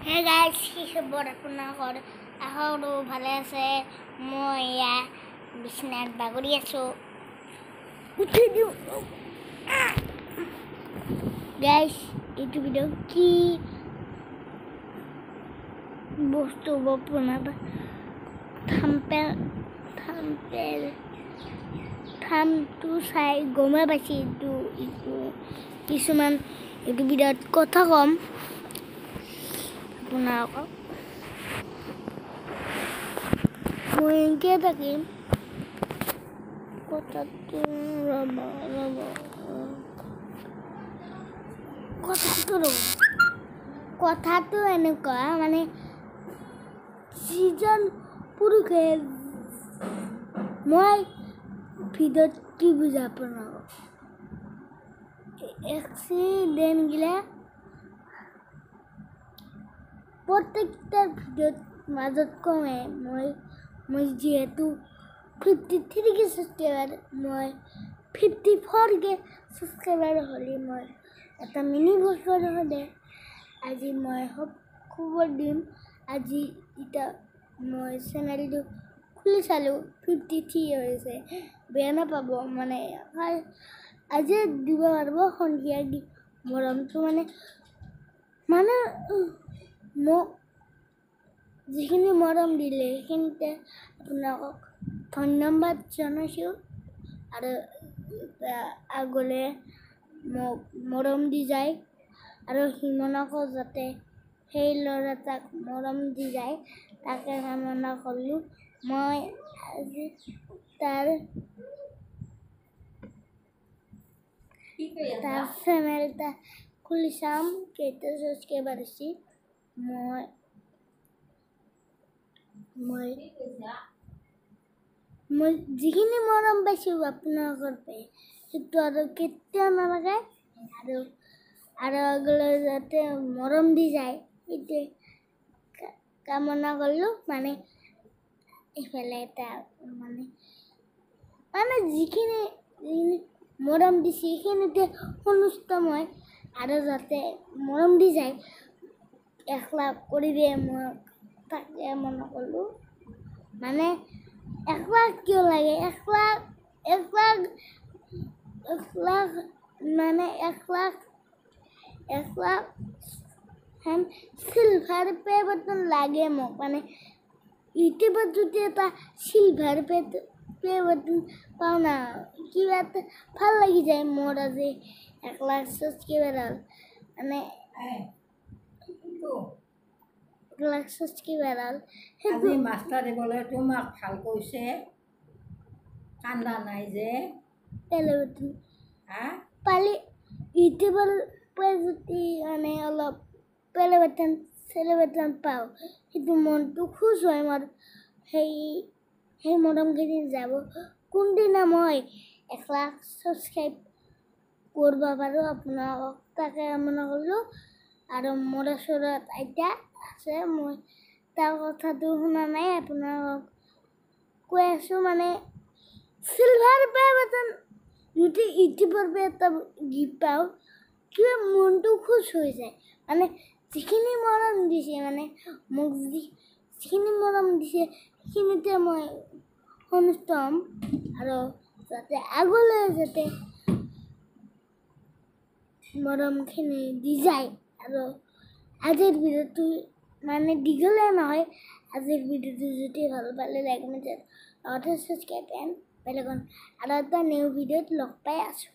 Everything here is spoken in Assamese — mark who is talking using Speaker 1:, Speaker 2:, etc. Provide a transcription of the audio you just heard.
Speaker 1: Hey guys, কি খবৰ আপোনালোকৰ? আহক ভালে আছে। মই এয়া বিছনাত বাগৰি আছোঁ। উঠি দিওঁ গাইজ, এইটো ভিডিঅ' কি বস্তু আপোনাৰ থামটো চাই গমে পাইছে। এইটো কিছুমান এইটো ভিডিঅ'ত কথা ক'ম আপোনালোকক। মই এনেকৈ থাকিম কথাটো এনেকুৱা মানে যিজন পুৰুষে মই ভিডিঅ'ত কি বুজা আপোনালোকক এক্সিডেণ্টগিলা প্ৰত্যেকটা ভিডিঅ'ত মাজত কমে। মই যিহেতু 53কে ছাবস্ক্ৰাইবাৰ, মই 54কে ছাবস্ক্ৰাইবাৰ হ'লে মই এটা মিনি বছৰ হ'লে আজি মই খবৰ দিম। আজি এতিয়া মই চেনেলটো খুলি চালোঁ, 53 হৈছে। বেয়া নাপাব, মানে আজি দিব পাৰিব সন্ধিয়া দি মৰমটো মানে মোক যিখিনি মৰম দিলে সেইখিনিতে আপোনালোকক ধন্যবাদ জনাইছোঁ। আৰু আগলৈ মোক মৰম দি যায় আৰু সিমনকো যাতে সেই ল'ৰাটাক মৰম দি যায় তাকে কামনা কৰিলোঁ। মই আজি তাৰ চেনেলটা খুলি চাম কেইটা ছাবস্ক্ৰাইবাৰ হৈছে। মই যিখিনি মৰম পাইছোঁ আপোনালোকৰ পৰা, সেইটো আৰু কেতিয়াও নালাগে। আৰু আগলৈ যাতে মৰম দি যায় সেইটোৱে কামনা কৰিলোঁ। এইফালে এটা যিখিনি মৰম দিছে সেইখিনিতে সন্তুষ্ট মই। আৰু যাতে মৰম দি যায় 1 লাখ কৰি দিয়ে মই তাকে মনে কৰিলোঁ। 1 লাখ কিয় লাগে? 1 lakh 1 lakh silver pay button লাগে মোক। ইউটিউবত যদি এটা চিলভাৰ পে বাটন পাওঁ না, কিবা এটা ভাল লাগি যায় মোৰ। আজি 1 লাখ ছাবস্ক্ৰাইবাৰ হ'ল, 1 লাখ ছাবস্ক্ৰাইবাৰ হ'ল।
Speaker 2: আজি মাষ্টাৰ দিবলৈ তোমাক ভাল কৈছে, কান্দা নাই যে
Speaker 1: পালি ইউটিউবৰ পৰা যদি অলপ পেলে বাটন পাওঁ, সেইটো মনটো খুচ হয় মোৰ। সেই মৰমখিনি যাব কোনদিনা মই 1 লাখ ছাবস্ক্ৰাইব কৰিব পাৰোঁ আপোনালোকক তাকে কামনা কৰিলোঁ। আৰু মোৰ ওচৰত আইতা আছে, মই তাৰ কথাটো শুনা নাই, আপোনালোকক কৈ আছোঁ। চিলভাৰ পে বাটন যদি ইউটিউবৰ পৰা এটা গিফ্ট পাওঁ, কিবা মনটো খুচ হৈ যায়। যিখিনি মৰম দিছে মোক যিখিনি মৰম দিছে সেইখিনিতে মই সন্তুষ্ট হ'ম। আৰু যাতে আগলৈ যাতে মৰমখিনি দি যায়। আৰু আজিৰ ভিডিঅ'টো দীঘলে নহয়, আজিৰ ভিডিঅ'টো যদি ভাল পালে লাইক কমেণ্ট লগতে ছাবস্ক্ৰাইব এণ্ড বেল আইকন। আৰু এটা নিউ ভিডিঅ'ত লগ পাই আছোঁ।